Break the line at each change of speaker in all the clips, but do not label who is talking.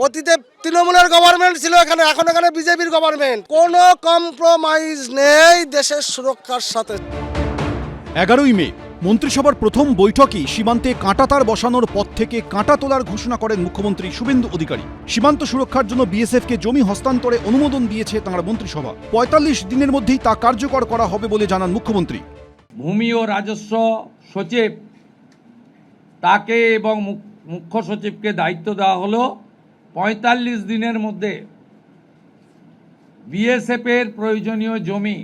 অতীতে তৃণমূলের গভর্নমেন্ট ছিল এখানে, এখন এখানে বিজেপির গভর্নমেন্ট। কোনো কম্প্রোমাইজ নেই দেশের সুরক্ষার সাথে।
11ই মে মন্ত্রিসভার প্রথম বৈঠকেই সীমান্তে কাঁটাতার বসানোর পথ থেকে কাঁটা তোলার ঘোষণা করেন মুখ্যমন্ত্রী শুভেন্দু অধিকারী। সীমান্ত সুরক্ষার জন্য বিএসএফকে জমি হস্তান্তরে অনুমোদন দিয়েছে তাঁর মন্ত্রিসভা। ৪৫ দিনের মধ্যেই তা কার্যকর করা হবে বলে জানান মুখ্যমন্ত্রী।
ভূমি ও রাজস্ব সচিব তাকে এবং মুখ্য সচিবকে দায়িত্ব দেওয়া হলো ৪৫ দিনের মধ্যে বিএসএফ এর প্রয়োজনীয় জমি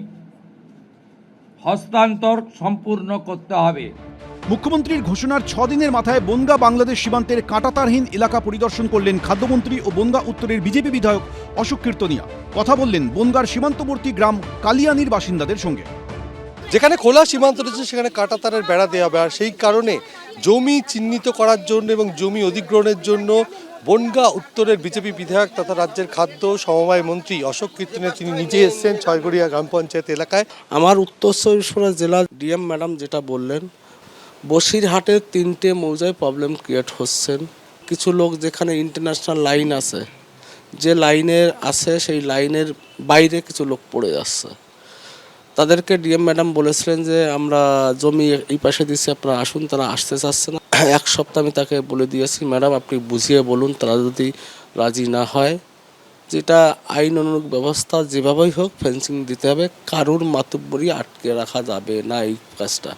হস্তান্তর সম্পূর্ণ করতে হবে।
মুখ্যমন্ত্রীর ঘোষণার ৬ দিনের মাথায় বনগা বাংলাদেশ সীমান্তের কাঁটাতারহীন এলাকা পরিদর্শন করলেন খাদ্যমন্ত্রী ও বনগা উত্তরের বিজেপি বিধায়ক অশোক কীর্তনিয়া। কথা বললেন বনগার সীমান্তবর্তী গ্রাম কালিয়ানির বাসিন্দাদের সঙ্গে।
যেখানে খোলা সীমান্ত রয়েছে সেখানে কাঁটাতারের বেড়া দেওয়া হবে, আর সেই কারণে জমি চিহ্নিত করার জন্য এবং জমি অধিগ্রহণের জন্য বনগা উত্তরের বিজেপি বিধায়ক তথা রাজ্যের খাদ্য সমবায় মন্ত্রী অশোক কীর্তনিয়া তিনি নিজে এসেছেন ছয়গড়িয়া গ্রাম পঞ্চায়েত এলাকায়।
আমার উত্তর চব্বিশ পরগনা জেলার ডিএম ম্যাডাম যেটা বললেন, বসিরহাটের 3টে মৌজায় প্রবলেম ক্রিয়েট হচ্ছেন। কিছু লোক যেখানে ইন্টারন্যাশনাল লাইন আছে, যে লাইনের আছে সেই লাইনের বাইরে কিছু লোক পড়ে যাচ্ছে। তাদেরকে ডিএম ম্যাডাম বলেছিলেন যে আমরা জমি এই পাশে দিচ্ছি, আপনারা আসুন। তারা আসতে চাচ্ছে না। 1 সপ্তাহ আমি তাকে বলে দিয়েছি, ম্যাডাম আপনি বুঝিয়ে বলুন, তারা যদি রাজি না হয় যেটা আইন অনুরূপ ব্যবস্থা যেভাবেই হোক ফেন্সিং দিতে হবে, কারুর মাতব্বরি আটকে রাখা যাবে না এই কাজটা।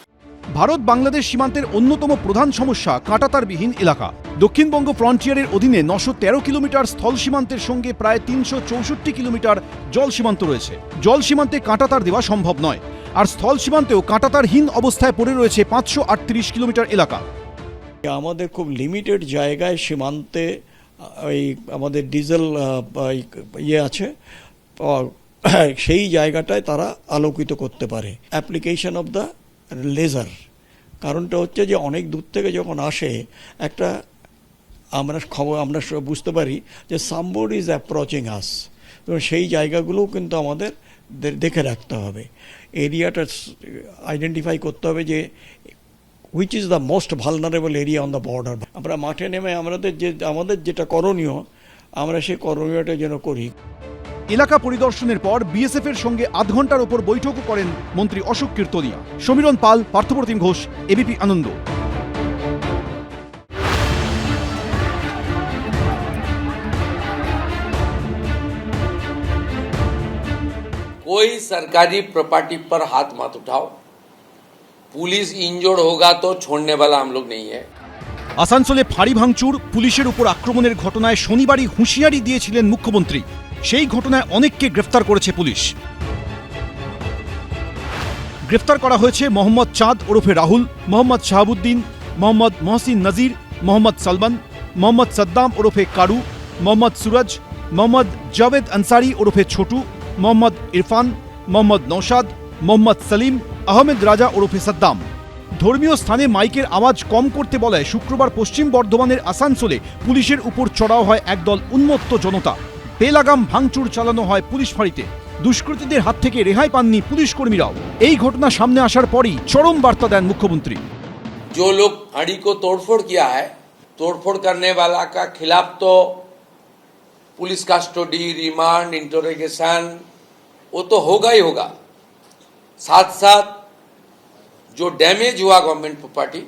ভারত বাংলাদেশ সীমান্তের অন্যতম প্রধান সমস্যা কাঁটাতারবিহীন এলাকা। দক্ষিণবঙ্গ ফ্রন্টিয়ারের অধীনে 913 কিলোমিটার স্থল সীমান্তের সঙ্গে প্রায় 364 কিলোমিটার জল সীমান্ত রয়েছে। জল সীমান্তে কাঁটাতার দেওয়া সম্ভব নয়, আর স্থল সীমান্তেও কাঁটাতারহীন অবস্থায় পড়ে রয়েছে 538 কিলোমিটার এলাকা।
আমাদের খুব লিমিটেড জায়গায় সীমান্তে ওই আমাদের ডিজেল আছে, সেই জায়গাটায় তারা আলোকিত করতে পারে। অ্যাপ্লিকেশন অফ দ্য লেজার, কারণটা হচ্ছে যে অনেক দূর থেকে যখন আসে একটা আমরা বুঝতে পারি যে সামবডি ইজ অ্যাপ্রোচিং আস, তো সেই জায়গাগুলোও কিন্তু আমাদের দেখে রাখতে হবে। এরিয়াটা আইডেন্টিফাই করতে হবে যে which is the most vulnerable area on the border. আমরা মাঠে নেমে আমাদের যেটা করণীয় আমরা সেই করণীয়টা যেন করি।
এলাকা পরিদর্শনের পর বিএসএফ এর সঙ্গে আধ ঘন্টার ওপর বৈঠকও করেন মন্ত্রী অশোক কীর্তনিয়া। সমীরণ পাল, পার্থপ্রতিম ঘোষ, এবিপি আনন্দ।
कोई सरकारी प्रॉपर्टी पर हाथ मत उठाओ, पुलिस इंजर्ड होगा तो छोड़ने वाला हम लोग नहीं है।
আসানসোলে ফাঁড়ি ভাঙচুর, পুলিশের উপর আক্রমণের ঘটনায় শনিবারই হুঁশিয়ারি দিয়েছিলেন মুখ্যমন্ত্রী। সেই ঘটনায় অনেককে গ্রেফতার করেছে পুলিশ। গ্রেফতার করা হয়েছে মোহাম্মদ চাঁদ ওরফে রাহুল, মোহাম্মদ শাহাবুদ্দিন, মোহাম্মদ মহসিন নজির, মোহাম্মদ সালমান, মোহাম্মদ সাদ্দাম ওরফে কারু, মোহাম্মদ সুরজ, মোহাম্মদ জাভেদ আনসারি ওরফে ছোটু, মোহাম্মদ ইরফান, মোহাম্মদ নৌশাদ, মোহাম্মদ সলিম, আহমেদ রাজা ওরফে সাদ্দাম। ধর্মীয় স্থানে মাইকের আওয়াজ কম করতে বলায় শুক্রবার পশ্চিম বর্ধমানের আসানসোলে পুলিশের উপর চড়াও হয় একদল উন্মত্ত জনতা। বেলাগাম ভাঙচুর চালানো হয় পুলিশ ফাঁড়িতে। দুষ্কৃতীদের হাত থেকে রেহাই পাননি পুলিশ কর্মীরাও। এই ঘটনা সামনে আসার পরই চরম বার্তা দেন মুখ্যমন্ত্রী।
जो लोग फाड़ी को तोड़फोड़ किया है, तोड़फोड़ करने वाला का खिलाफ तो पुलिस कस्टडी, रिमांड, इंटरोगेशन वो तो होगा ही होगा। साथ साथ जो डैमेज हुआ गवर्नमेंट प्रॉपर्टी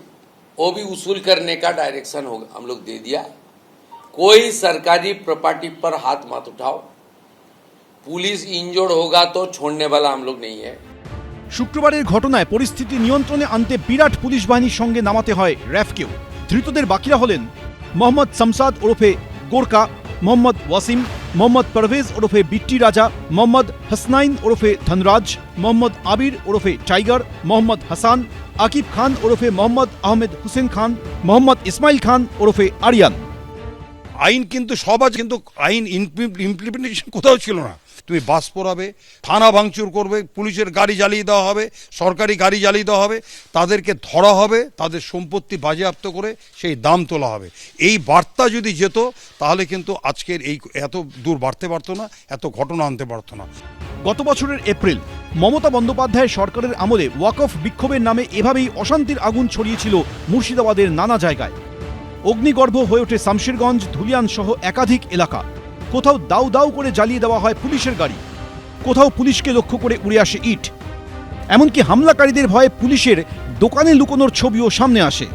वो भी वसूल करने का डायरेक्शन होगा, हम लोग दे दिया। कोई सरकारी प्रॉपर्टी पर हाथ मत उठाओ, पुलिस इंजर्ड होगा तो छोड़ने वाला हम लोग नहीं है।
শুক্রবারের ঘটনায় পরিস্থিতি নিয়ন্ত্রণে আনতে বিরাট পুলিশ বাহিনীর সঙ্গে নামাতে হয় র্যাফকেও। ধৃতদের বাকিরা হলেন মোহাম্মদ শামসাদ ওরফে গোরকা, মোহাম্মদ ওয়াসিম, মোহাম্মদ পারভেজ ওরফে বিট্টি রাজা, মোহাম্মদ হাসনাইন ওরফে ধনরাজ, মোহাম্মদ আবির ওরফে টাইগার, মোহাম্মদ হাসান, আকিব খান ওরফে মোহাম্মদ আহমেদ হুসেন খান, মোহাম্মদ ইসমাইল খান ওরফে আরিয়ান।
আইন কিন্তু সব আছে, কিন্তু আইন ইমপ্লিমেন্টেশন কোথাও ছিল না। তুমি বাস পোড়াবে, থানা ভাঙচুর করবে, পুলিশের গাড়ি জ্বালিয়ে দেওয়া হবে, সরকারি গাড়ি জ্বালিয়ে দেওয়া হবে, তাদেরকে ধরা হবে, তাদের সম্পত্তি বাজেয়াপ্ত করে সেই দাম তোলা হবে। এই বার্তা যদি যেত তাহলে কিন্তু আজকের এই এত দূর বাড়তে পারতো না, এত ঘটনা আনতে পারতো না।
গত বছরের এপ্রিল মমতা বন্দ্যোপাধ্যায়ের সরকারের আমলে ওয়াকফ বিক্ষোভের নামে এভাবেই অশান্তির আগুন ছড়িয়েছিল মুর্শিদাবাদের নানা জায়গায়। অগ্নিগর্ভ হয়ে ওঠে শামশেরগঞ্জ, ধুলিয়ান সহ একাধিক এলাকা। কোথাও দাউ দাউ করে জ্বালিয়ে দেওয়া হয় পুলিশের গাড়ি, কোথাও পুলিশকে লক্ষ্য করে উড়ে আসে ইট। এমনকি হামলাকারীদের ভয়ে পুলিশের দোকানে লুকোনোর ছবিও সামনে আসে।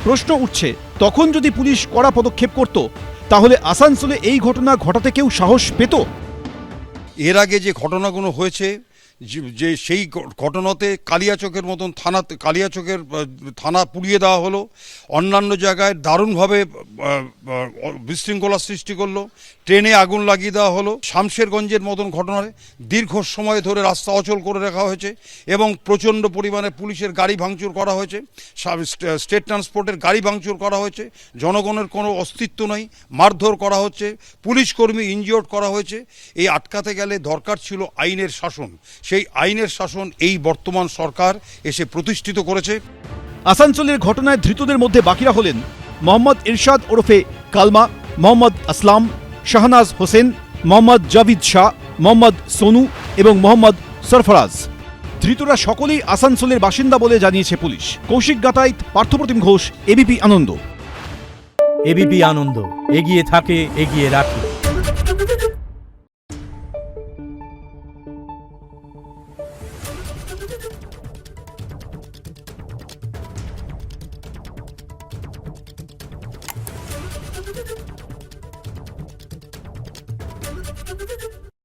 প্রশ্ন উঠছে, তখন যদি পুলিশ কড়া পদক্ষেপ করত, তাহলে আসানসোলে এই ঘটনা ঘটাতে কেউ সাহস পেত?
এর আগে যে ঘটনাগুলো হয়েছে, যে সেই ঘটনাতে কালিয়াচকের মতন কালিয়াচকের থানা পুড়িয়ে দেওয়া হলো, অন্যান্য জায়গায় দারুণভাবে বিশৃঙ্খলা সৃষ্টি করলো, ট্রেনে আগুন লাগিয়ে দেওয়া হলো। শামশেরগঞ্জের মতন ঘটনায় দীর্ঘ সময় ধরে রাস্তা অচল করে রাখা হয়েছে এবং প্রচণ্ড পরিমাণে পুলিশের গাড়ি ভাঙচুর করা হয়েছে, স্টেট ট্রান্সপোর্টের গাড়ি ভাঙচুর করা হয়েছে, জনগণের কোনো অস্তিত্ব নেই, মারধর করা হচ্ছে, পুলিশ কর্মী ইনজিওর্ড করা হয়েছে। এই আটকাতে গেলে দরকার ছিল আইনের শাসন। সেই আইনের শাসন এই বর্তমান সরকার এসে প্রতিষ্ঠিত করেছে।
আসানসোলের ঘটনায় ধৃতদের মধ্যে বাকিরা হলেন মোহাম্মদ ইরশাদ ওরফে কালমা, মোহাম্মদ আসলাম, শাহনাজ হোসেন, মোহাম্মদ জাভিদ শাহ, মোহাম্মদ সোনু এবং মোহাম্মদ সরফরাজ। ধৃতরা সকলেই আসানসোলের বাসিন্দা বলে জানিয়েছে পুলিশ। কৌশিক গাতাইত, পার্থপ্রতিম ঘোষ, এবিপি আনন্দ।
এবিপি আনন্দ, এগিয়ে থাকে, এগিয়ে রাখে।